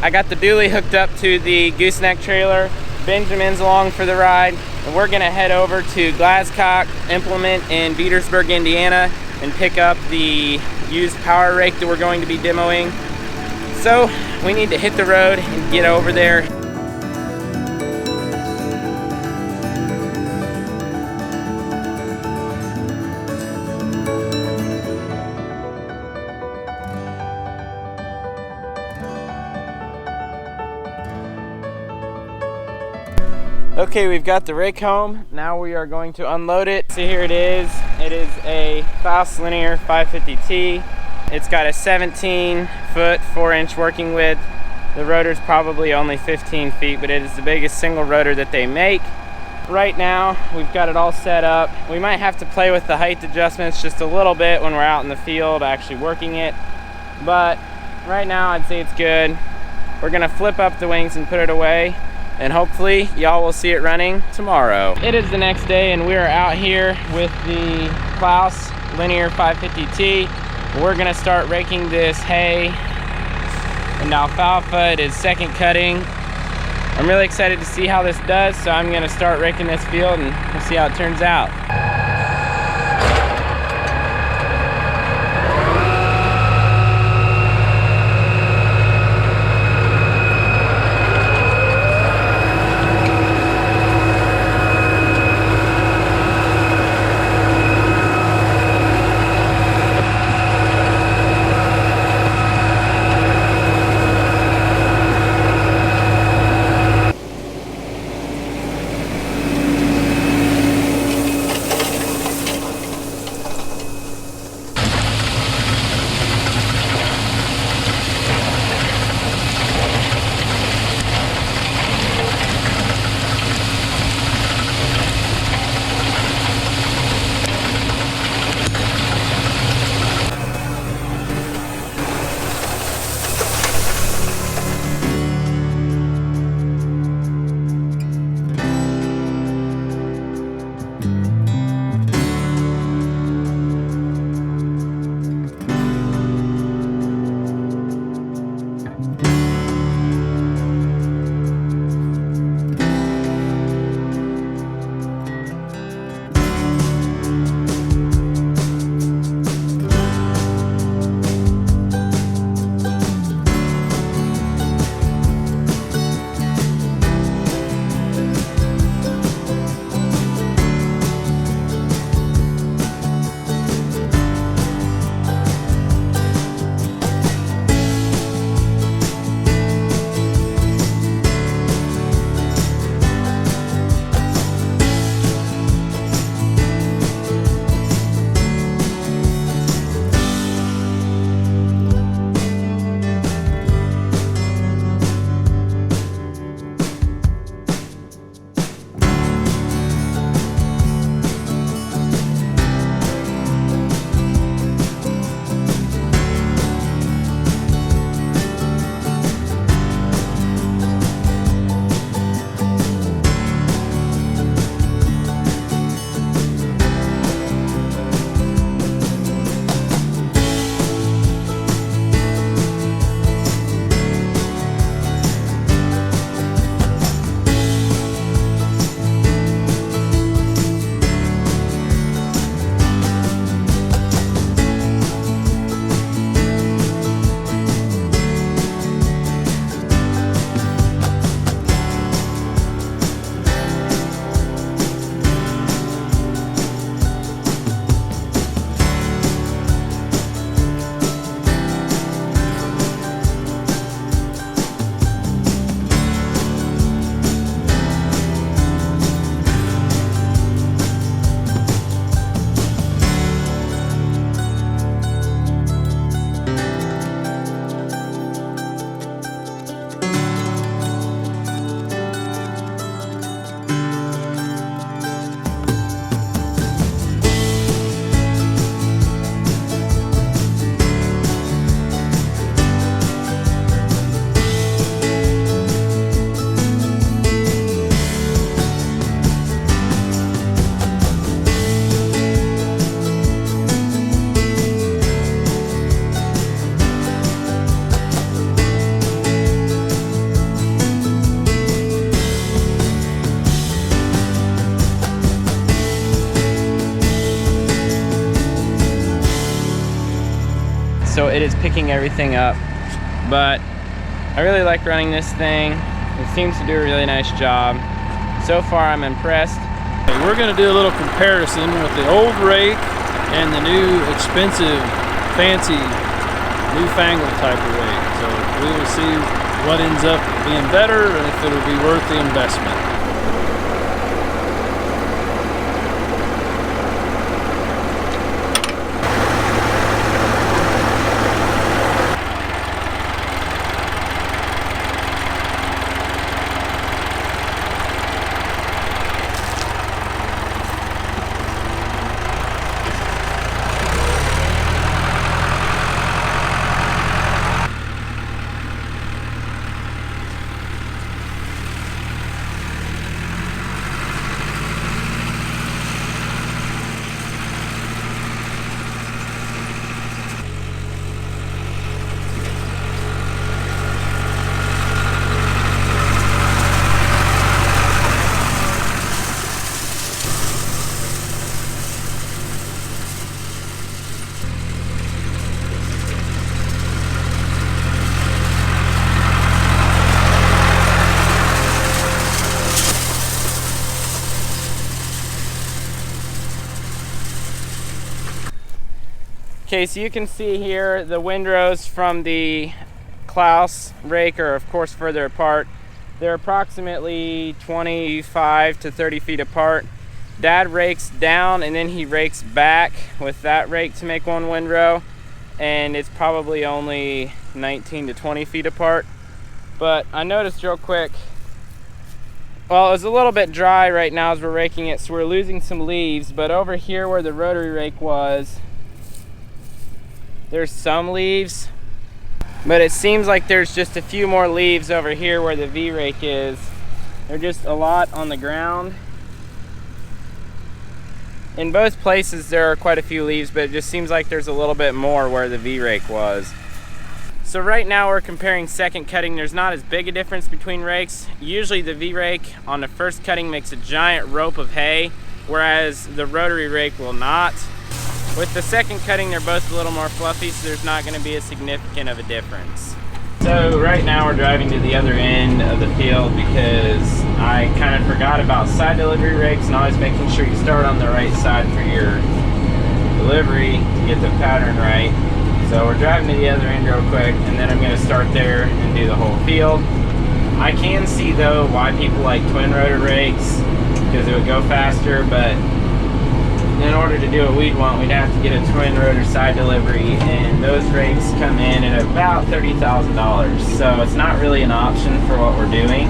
I got the dually hooked up to the gooseneck trailer. Benjamin's along for the ride, and we're gonna head over to Glasscock Implement in Petersburg, Indiana, and pick up the used power rake that we're going to be demoing. So we need to hit the road and get over there. Okay, we've got the rake home. Now we are going to unload it. See, here it is. It is a Claas linear 550T. It's got a 17-foot, 4-inch working width. The rotor's probably only 15 feet, but it is the biggest single rotor that they make. Right now, we've got it all set up. We might have to play with the height adjustments just a little bit when we're out in the field actually working it. But right now, I'd say it's good. We're gonna flip up the wings and put it away, and hopefully y'all will see it running tomorrow. It is the next day, and we are out here with the Claas linear 550T. We're gonna start raking this hay and alfalfa. It is second cutting. I'm really excited to see how this does, so I'm gonna start raking this field and we'll see how it turns out. it is picking everything up. But I really like running this thing. It seems to do a really nice job. So far, I'm impressed. Okay, we're going to do a little comparison with the old Rake and the new expensive, fancy, newfangled type of Rake. So we will see what ends up being better and if it'll be worth the investment. Okay, so you can see here the windrows from the Claas Rake are of course further apart. They're approximately 25 to 30 feet apart. Dad rakes down and then he rakes back with that rake to make one windrow, and it's probably only 19 to 20 feet apart. But I noticed real quick, well, it's a little bit dry right now as we're raking it, so we're losing some leaves, but over here where the rotary rake was, there's some leaves, but it seems like there's just a few more leaves over here where the V-rake is. There's just a lot on the ground. In both places there are quite a few leaves, but it just seems like there's a little bit more where the V-rake was. So right now we're comparing second cutting. There's not as big a difference between rakes. Usually the V-rake on the first cutting makes a giant rope of hay, whereas the rotary rake will not. With the second cutting, they're both a little more fluffy, so there's not going to be as significant of a difference. So right now we're driving to the other end of the field because I kind of forgot about side delivery rakes and always making sure you start on the right side for your delivery to get the pattern right. So we're driving to the other end real quick, and then I'm going to start there and do the whole field. I can see though why people like twin rotor rakes, because it would go faster, but in order to do what we'd want, we'd have to get a twin rotor side delivery, and those rakes come in at about $30,000. So it's not really an option for what we're doing.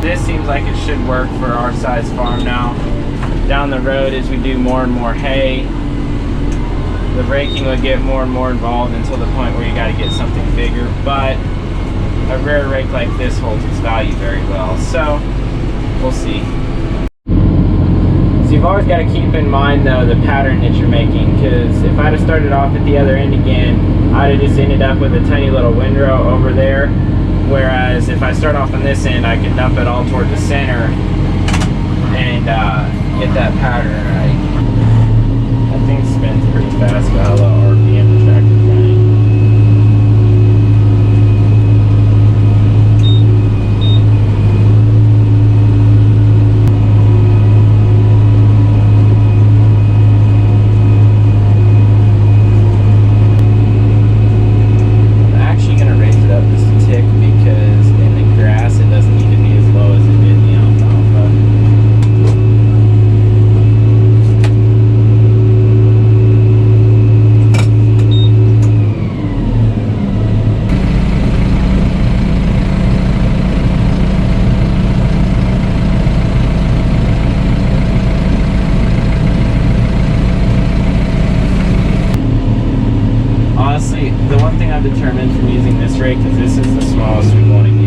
This seems like it should work for our size farm now. Down the road, as we do more and more hay, the raking would get more and more involved until the point where you got to get something bigger. But a rare rake like this holds its value very well. So we'll see. So you've always got to keep in mind though the pattern that you're making, because if I'd have started off at the other end again, I'd have just ended up with a tiny little windrow over there, whereas if I start off on this end, I can dump it all toward the center and get that pattern right. That thing spins pretty fast with how low RPM the tractor's running. The one thing I've determined from using this rake is this is the smallest we want to get.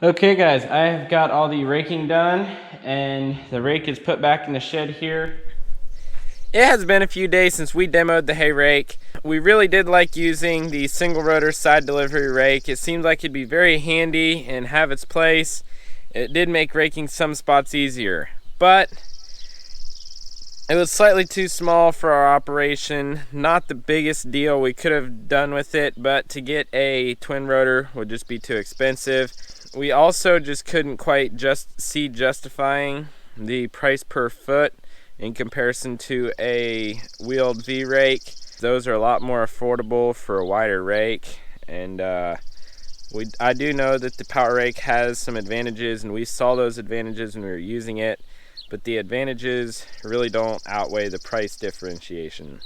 Okay guys, I have got all the raking done and the rake is put back in the shed here. It has been a few days since we demoed the hay rake. We really did like using the single rotor side delivery rake. It seemed like it'd be very handy and have its place. It did make raking some spots easier, but it was slightly too small for our operation. Not the biggest deal we could have done with it, but to get a twin rotor would just be too expensive. We also just couldn't quite see justifying the price per foot in comparison to a wheeled V-rake. Those are a lot more affordable for a wider rake, and I do know that the power rake has some advantages, and we saw those advantages when we were using it, but the advantages really don't outweigh the price differentiation.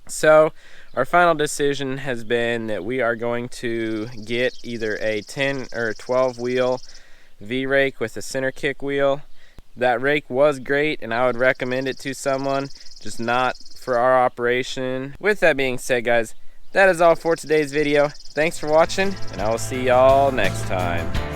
So our final decision has been that we are going to get either a 10 or 12 wheel V-rake with a center kick wheel. That rake was great and I would recommend it to someone, just not for our operation. With that being said guys, that is all for today's video. Thanks for watching and I will see y'all next time.